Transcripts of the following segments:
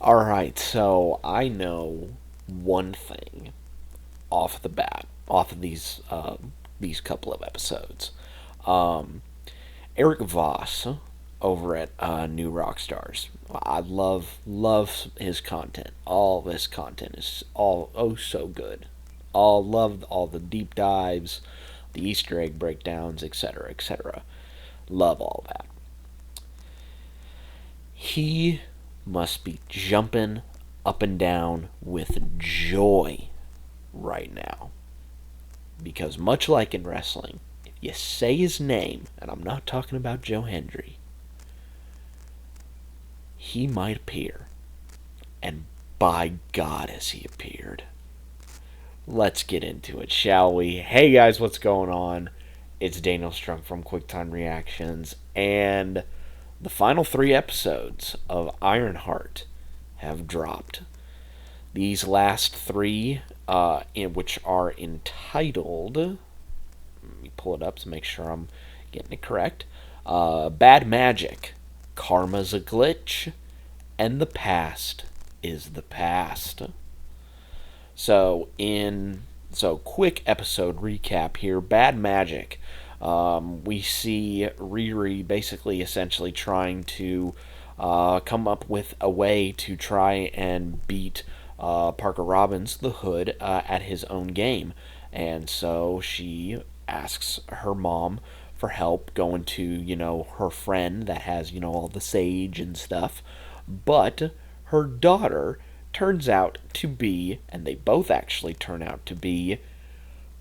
Alright, so I know one thing off the bat, off of these couple of episodes. Um, Eric Voss over at New Rockstars. I love his content. All of his content is all oh so good. All love all the deep dives, the Easter egg breakdowns, etc., etc. Love all that. He must be jumping up and down with joy right now. Because much like in wrestling, if you say his name, and I'm not talking about Joe Hendry, he might appear. And by God has he appeared. Let's get into it, shall we? Hey guys, what's going on? It's Daniel Strunk from QuickTime Reactions, and the final 3 episodes of Ironheart have dropped. These last three, which are entitled, let me pull it up to make sure I'm getting it correct. Bad Magic, Karma's a Glitch, and The Past is the Past. So quick episode recap here. Bad Magic. We see Riri basically essentially trying to come up with a way to try and beat Parker Robbins, the Hood, at his own game. And so she asks her mom for help, going to, her friend that has, all the sage and stuff. But her daughter turns out to be, and they both actually turn out to be,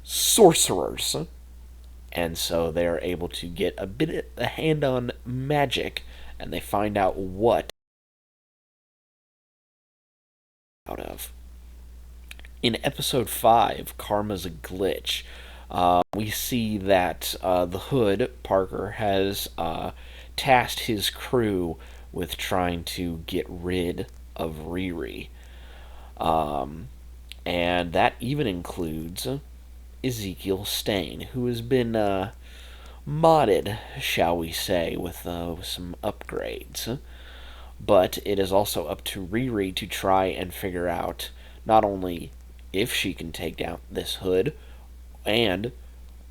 sorcerers. And so they're able to get a hand on magic, and they find out what out of. In episode 5, Karma's a Glitch, we see that the Hood, Parker, has tasked his crew with trying to get rid of Riri. And that even includes Ezekiel Stain, who has been modded, shall we say, with some upgrades. But it is also up to Riri to try and figure out not only if she can take down this Hood, and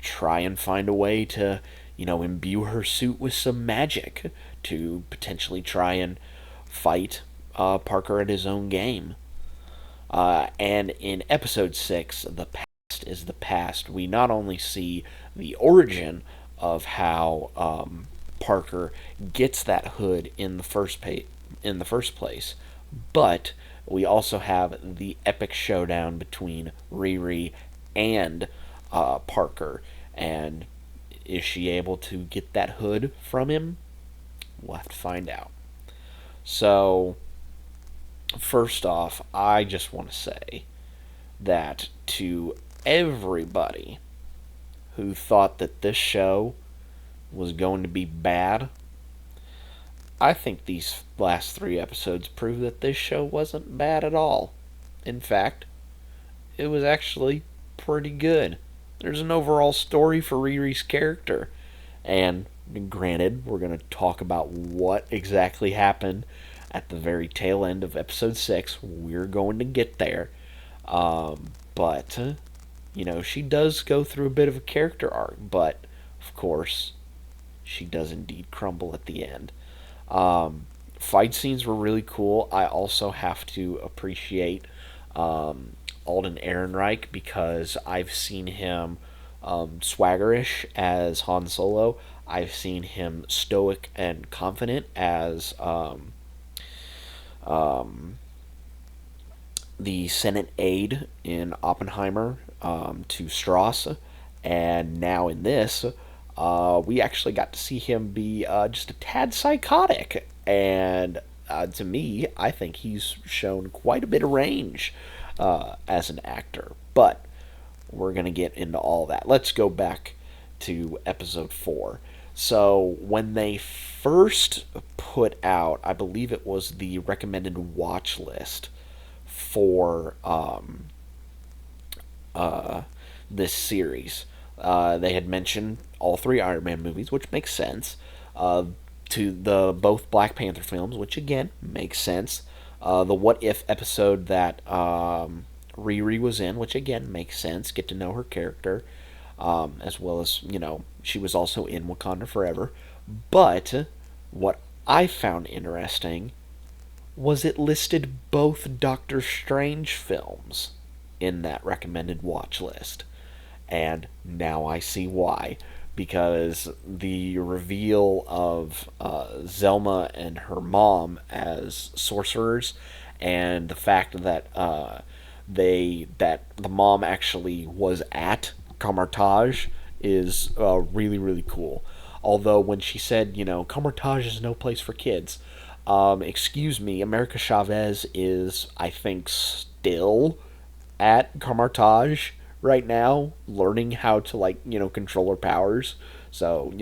try and find a way to, imbue her suit with some magic to potentially try and fight Parker at his own game. And in episode 6, The Past is the Past, we not only see the origin of how Parker gets that Hood in the first place, but we also have the epic showdown between Riri and Parker. And is she able to get that Hood from him? We'll have to find out. So, first off, I just want to say that to everybody who thought that this show was going to be bad, I think these last 3 episodes prove that this show wasn't bad at all. In fact, it was actually pretty good. There's an overall story for Riri's character. And granted, we're going to talk about what exactly happened at the very tail end of episode 6. We're going to get there. But, she does go through a bit of a character arc. But, of course, she does indeed crumble at the end. Fight scenes were really cool. I also have to appreciate Alden Ehrenreich, because I've seen him swaggerish as Han Solo. I've seen him stoic and confident as the Senate aide in Oppenheimer to Strauss. And now in this, we actually got to see him be just a tad psychotic. And to me, I think he's shown quite a bit of range as an actor. But we're going to get into all that. Let's go back to episode 4. So when they first put out, I believe it was the recommended watch list for this series, they had mentioned all 3 Iron Man movies, which makes sense. To the both Black Panther films, which again makes sense. the What If episode that Riri was in, which again makes sense. Get to know her character, as well as she was also in Wakanda Forever. But what I found interesting was it listed both Doctor Strange films in that recommended watch list. And now I see why. Because the reveal of Zelma and her mom as sorcerers, and the fact that the mom actually was at Camartage is really really cool. Although when she said, Camartage is no place for kids, excuse me, America Chavez is, I think, still at Camartage right now, learning how to, control her powers. So,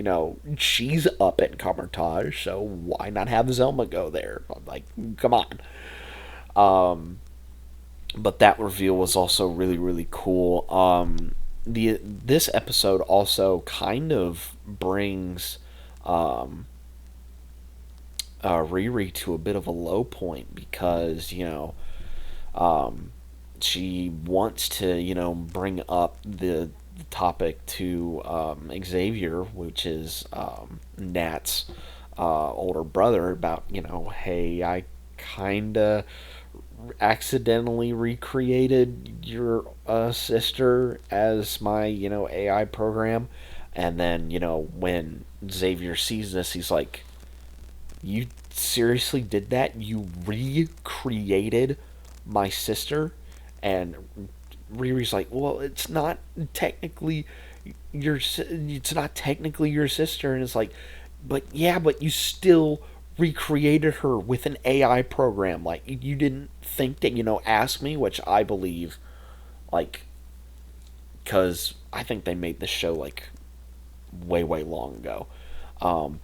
she's up at Camartage, so why not have Zelma go there? Like, come on. But that reveal was also really, really cool. This episode also kind of brings Riri to a bit of a low point because she wants to bring up the topic to Xavier, which is Nat's older brother, about hey, I kind of accidentally recreated your sister as my AI program. And then when Xavier sees this, he's like, you seriously did that? You recreated my sister? And Riri's like, well, it's not technically your sister. And it's like, but yeah, but you still recreated her with an AI program. Like, you didn't think to ask me, which I believe, like, because I think they made this show like way way long ago.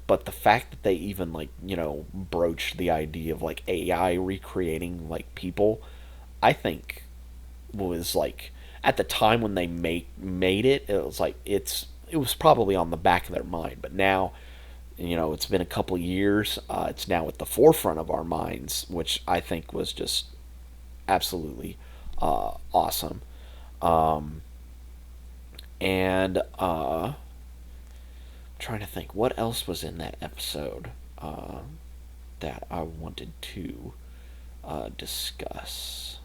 But the fact that they even broached the idea of like AI recreating like people, I think was like, at the time when they made it, it was like it was probably on the back of their mind. But now, it's been a couple of years. It's now at the forefront of our minds, which I think was just absolutely awesome. And trying to think what else was in that episode that I wanted to discuss.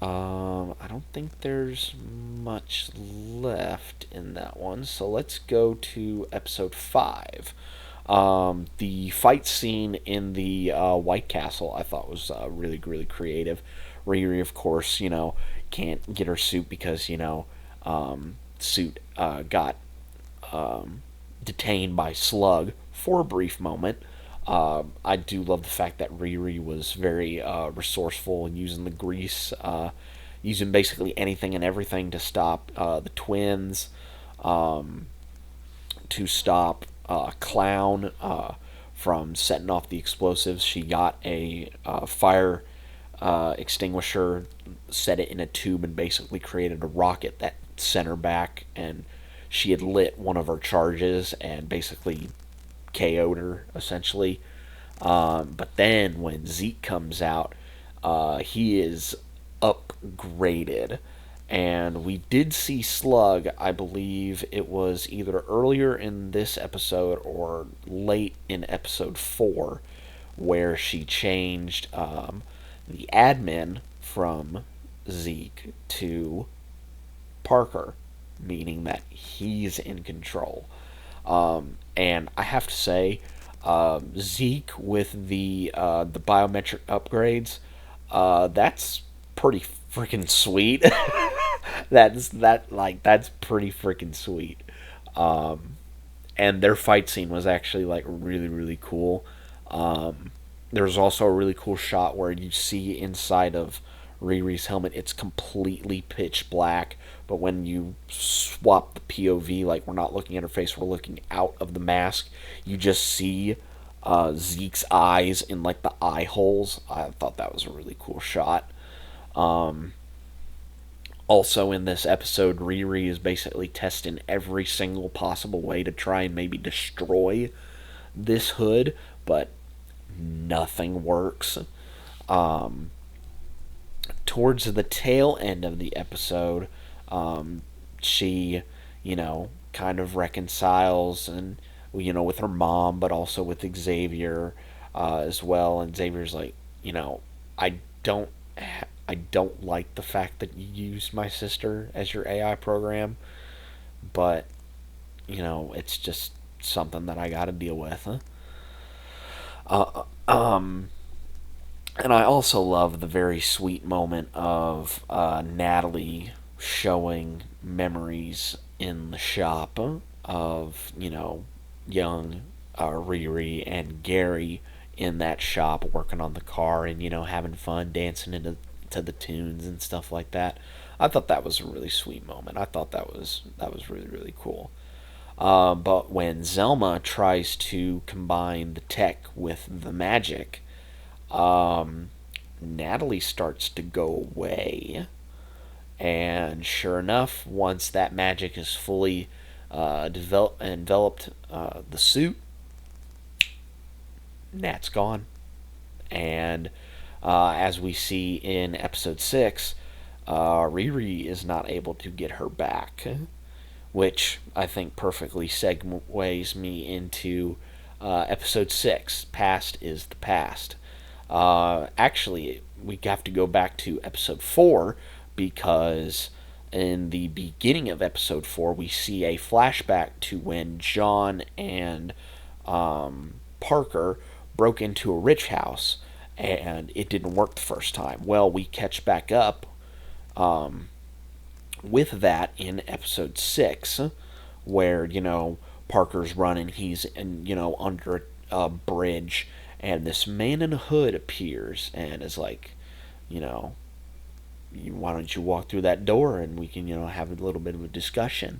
I don't think there's much left in that one, so let's go to episode 5. The fight scene in the White Castle I thought was really, really creative. Riri, of course, can't get her suit because, suit got detained by Slug for a brief moment. I do love the fact that Riri was very resourceful in using the grease, using basically anything and everything to stop the twins, to stop Clown from setting off the explosives. She got a fire extinguisher, set it in a tube, and basically created a rocket that sent her back. And she had lit one of her charges and basically KO'd her, essentially. But then when Zeke comes out, he is upgraded. And we did see Slug, I believe it was either earlier in this episode or late in episode 4, where she changed the admin from Zeke to Parker, meaning that he's in control. And I have to say, Zeke with the biometric upgrades, that's pretty freaking sweet. That's pretty freaking sweet. And their fight scene was actually like really really cool. There's also a really cool shot where you see inside of Riri's helmet, it's completely pitch black, but when you swap the POV, like we're not looking at her face, we're looking out of the mask, you just see Zeke's eyes in like the eye holes. I thought that was a really cool shot. Also in this episode, Riri is basically testing every single possible way to try and maybe destroy this hood, but nothing works. Um, Towards the tail end of the episode, she, kind of reconciles and, with her mom, but also with Xavier as well. And Xavier's like, I don't, I don't like the fact that you used my sister as your AI program, but it's just something that I got to deal with. Huh? And I also love the very sweet moment of Natalie showing memories in the shop of, young Riri and Gary in that shop working on the car and, having fun, dancing to the tunes and stuff like that. I thought that was a really sweet moment. I thought that was really, really cool. But when Zelma tries to combine the tech with the magic, Natalie starts to go away. And sure enough, once that magic is fully enveloped the suit, Nat's gone. And as we see in episode 6, Riri is not able to get her back, which I think perfectly segues me into episode 6, Past is the Past. Actually, we have to go back to episode 4 because in the beginning of episode 4, we see a flashback to when John and Parker broke into a rich house and it didn't work the first time. Well, we catch back up with that in episode 6 where, Parker's running, he's under a bridge, and this man in a hood appears and is like, why don't you walk through that door and we can, have a little bit of a discussion.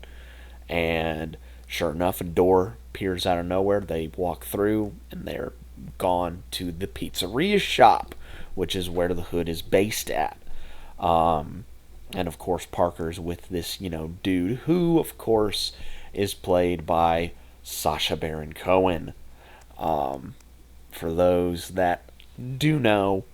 And sure enough, a door appears out of nowhere. They walk through and they're gone to the pizzeria shop, which is where the hood is based at. And of course, Parker's with this, dude who, of course, is played by Sacha Baron Cohen. For those that do know,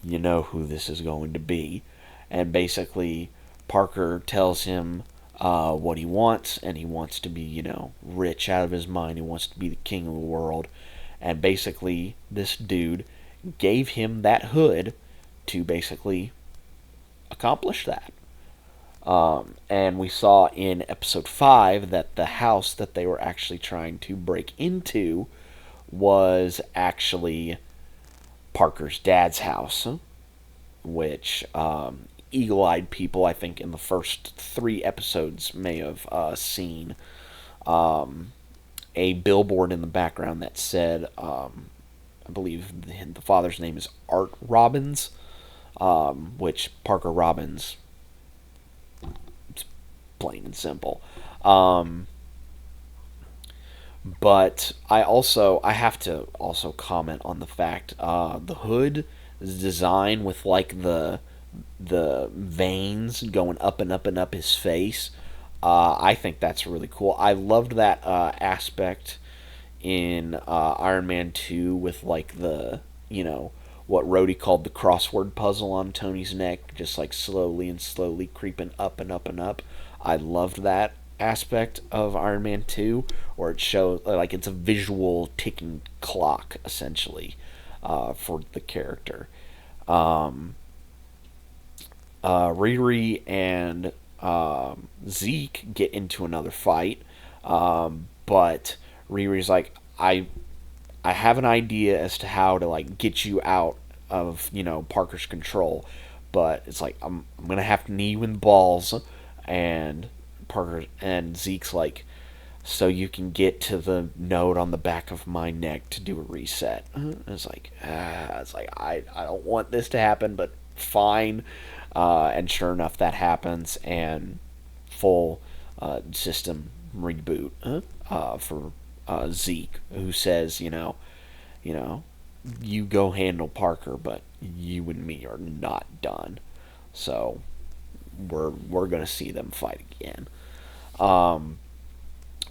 you know who this is going to be. And basically, Parker tells him what he wants, and he wants to be, rich out of his mind. He wants to be the king of the world. And basically, this dude gave him that hood to basically accomplish that. And we saw in episode 5 that the house that they were actually trying to break into was actually Parker's dad's house, which eagle-eyed people, I think, in the first 3 episodes may have seen a billboard in the background that said, I believe the father's name is Art Robbins, which Parker Robbins, it's plain and simple. But I have to also comment on the fact the hood is designed with like the veins going up and up and up his face. I think that's really cool. I loved that aspect in Iron Man 2 with like the what Rhodey called the crossword puzzle on Tony's neck, just like slowly and slowly creeping up and up and up. I loved that aspect of Iron Man 2, where it shows like it's a visual ticking clock essentially for the character. Riri and Zeke get into another fight, but Riri's like, I have an idea as to how to like get you out of Parker's control, but it's like I'm gonna have to knee you in the balls, and Parker and Zeke's like, so you can get to the node on the back of my neck to do a reset. And it's like I don't want this to happen, but fine. And sure enough, that happens, and full system reboot for Zeke, who says, you go handle Parker, but you and me are not done. So we're gonna see them fight again.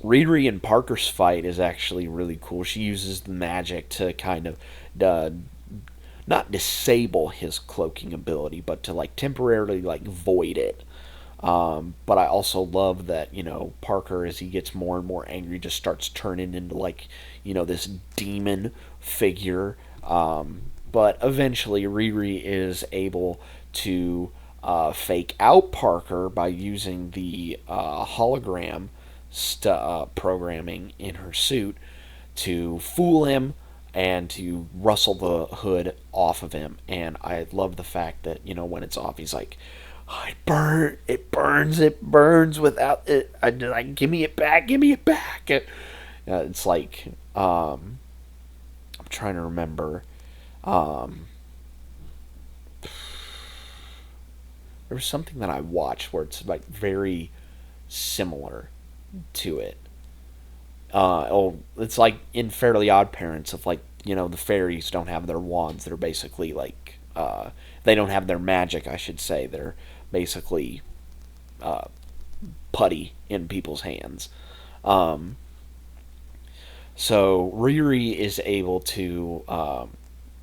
Riri and Parker's fight is actually really cool. She uses the magic to kind of uh, not disable his cloaking ability, but to like temporarily like void it. But I also love that, Parker, as he gets more and more angry, just starts turning into like, this demon figure. But eventually, Riri is able to fake out Parker by using the hologram programming in her suit to fool him and to rustle the hood off of him. And I love the fact that, when it's off, he's like, oh, it burns without it. I like, give me it back, give me it back. It's like, I'm trying to remember. There was something that I watched where it's like very similar to it. It's like in Fairly Odd Parents of like, the fairies don't have their wands. They're basically like, they don't have their magic, I should say. They're basically putty in people's hands. So Riri is able to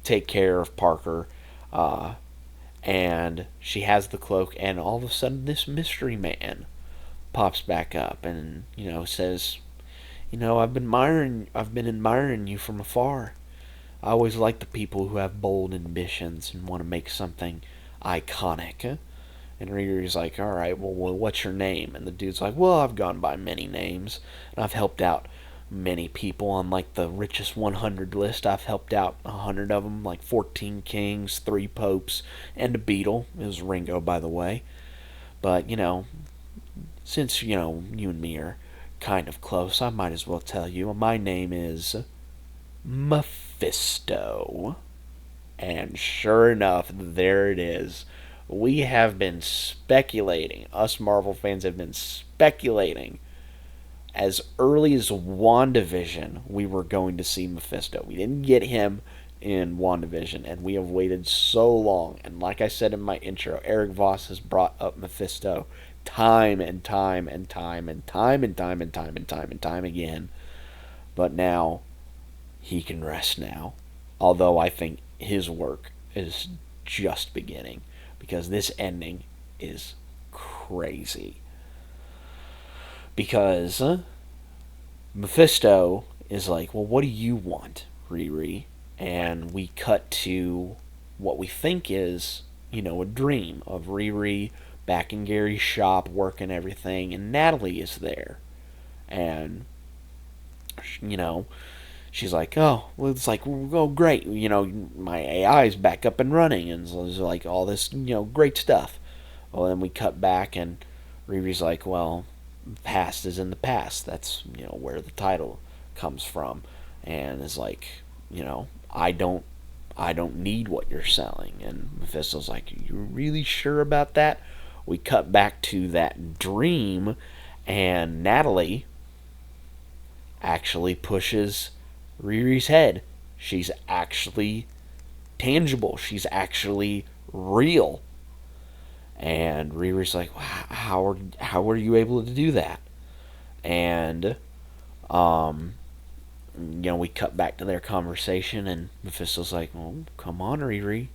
take care of Parker, and she has the cloak, and all of a sudden this mystery man pops back up and says, I've been admiring you from afar. I always like the people who have bold ambitions and want to make something iconic. And Riri's like, all right, well, what's your name? And the dude's like, well, I've gone by many names, and I've helped out many people on like the richest 100 list. I've helped out 100 of them, like 14 kings, 3 popes, and a Beatle. It was Ringo, by the way. But since you and me are kind of close, I might as well tell you. My name is Mephisto. And sure enough, there it is. We have been speculating, us Marvel fans have been speculating as early as WandaVision we were going to see Mephisto. We didn't get him in WandaVision, and we have waited so long. And like I said in my intro, Eric Voss has brought up Mephisto time and time and time and time and time and time and time and time again. But now he can rest now. Although I think his work is just beginning, because this ending is crazy. Because Mephisto is like, well, what do you want, Riri? And we cut to what we think is, a dream of Riri back in Gary's shop working everything, and Natalie is there. And, she's like, oh, well, it's like, oh, great, my AI is back up and running, and so there's like all this, great stuff. Well, then we cut back, and Riri's like, well, past is in the past. That's, where the title comes from. And is like, I don't need what you're selling. And Mephisto's like, you really sure about that? We cut back to that dream, and Natalie actually pushes Riri's head. She's actually tangible. She's actually real. And Riri's like, how are you able to do that? And we cut back to their conversation, and Mephisto's like, well, come on, Riri,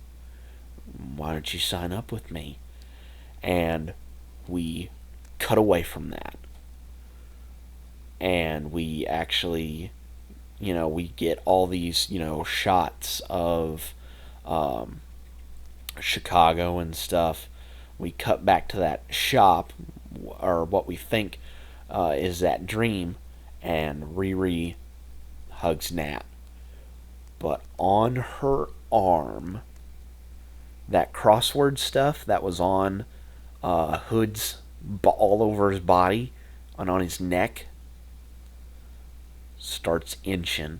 why don't you sign up with me? And we cut away from that, and we actually, we get all these, shots of Chicago and stuff. We cut back to that shop, or what we think is that dream, and Riri hugs Nat. But on her arm, that crossword stuff that was on Hood's all over his body and on his neck starts inching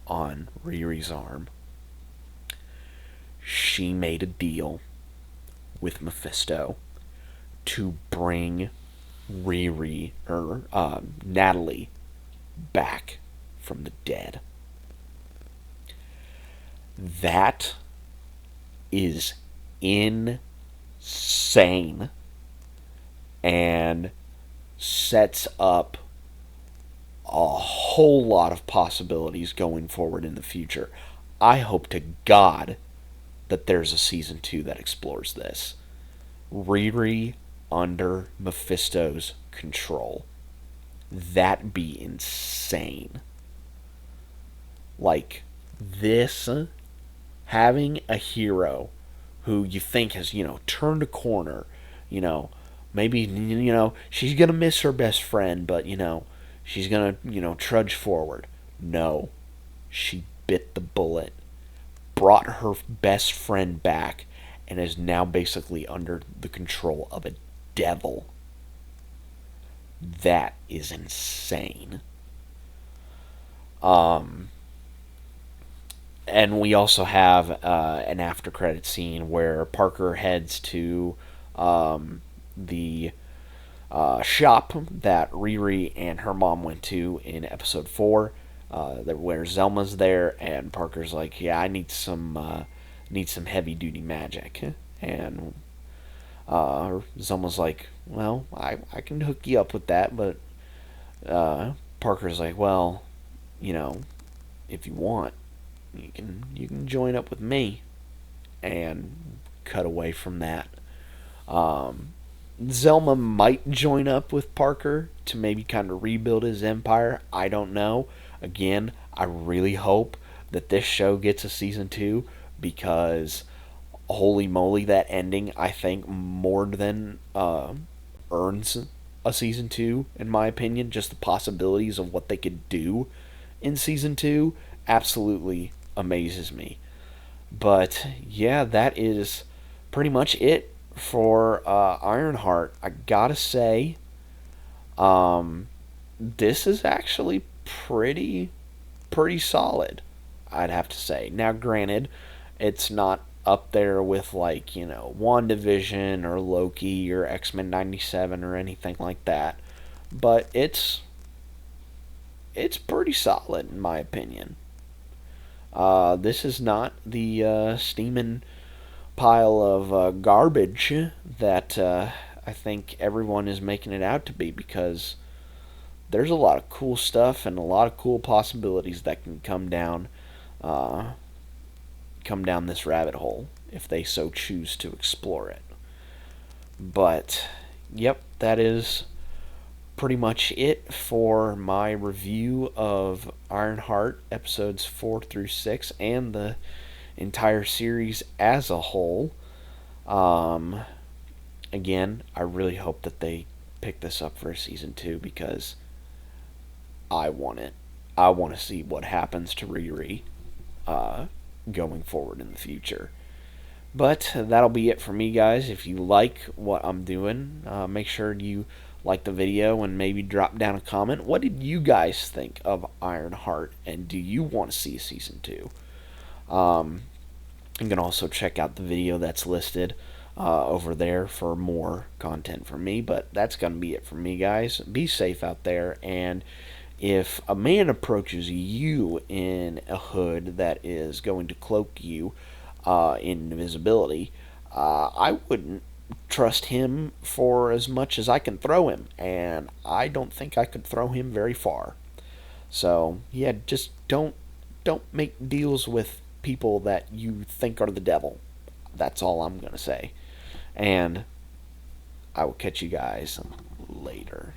on Riri's arm. She made a deal with Mephisto to bring Riri, or Natalie, back from the dead. That is insane, and sets up a whole lot of possibilities going forward in the future. I hope to God that there's a season 2 that explores this. Riri under Mephisto's control. That'd be insane. Like, this, having a hero who you think has, turned a corner, maybe, she's going to miss her best friend, but, she's going to, trudge forward. No. She bit the bullet, brought her best friend back, and is now basically under the control of a devil. That is insane. And we also have an after credit scene where Parker heads to the shop that Riri and her mom went to in episode 4, where Zelma's there, and Parker's like, "Yeah, I need some heavy duty magic," and Zelma's like, "Well, I can hook you up with that," but Parker's like, "Well, if you want, you can join up with me," and cut away from that. Zelma might join up with Parker to maybe kind of rebuild his empire. I don't know. Again, I really hope that this show gets a season 2, because holy moly, that ending, I think, more than earns a season 2, in my opinion. Just the possibilities of what they could do in season 2 absolutely amazes me. But yeah, that is pretty much it for Ironheart. I gotta say, this is actually pretty solid, I'd have to say. Now, granted, it's not up there with, like, WandaVision or Loki or X-Men 97 or anything like that, but it's pretty solid in my opinion. This is not the steaming pile of garbage that I think everyone is making it out to be, because there's a lot of cool stuff and a lot of cool possibilities that can come down this rabbit hole if they so choose to explore it. But yep, that is pretty much it for my review of Ironheart episodes 4 through 6 and the entire series as a whole. Again, I really hope that they pick this up for a season 2, because I want it. I want to see what happens to Riri going forward in the future. But that'll be it for me, guys. If you like what I'm doing, make sure you like the video and maybe drop down a comment. What did you guys think of Ironheart, and do you want to see a season 2? You can also check out the video that's listed over there for more content from me. But that's going to be it for me, guys. Be safe out there, and if a man approaches you in a hood that is going to cloak you in invisibility, I wouldn't trust him for as much as I can throw him, and I don't think I could throw him very far. So yeah, just don't make deals with people that you think are the devil. That's all I'm gonna say, and I will catch you guys later.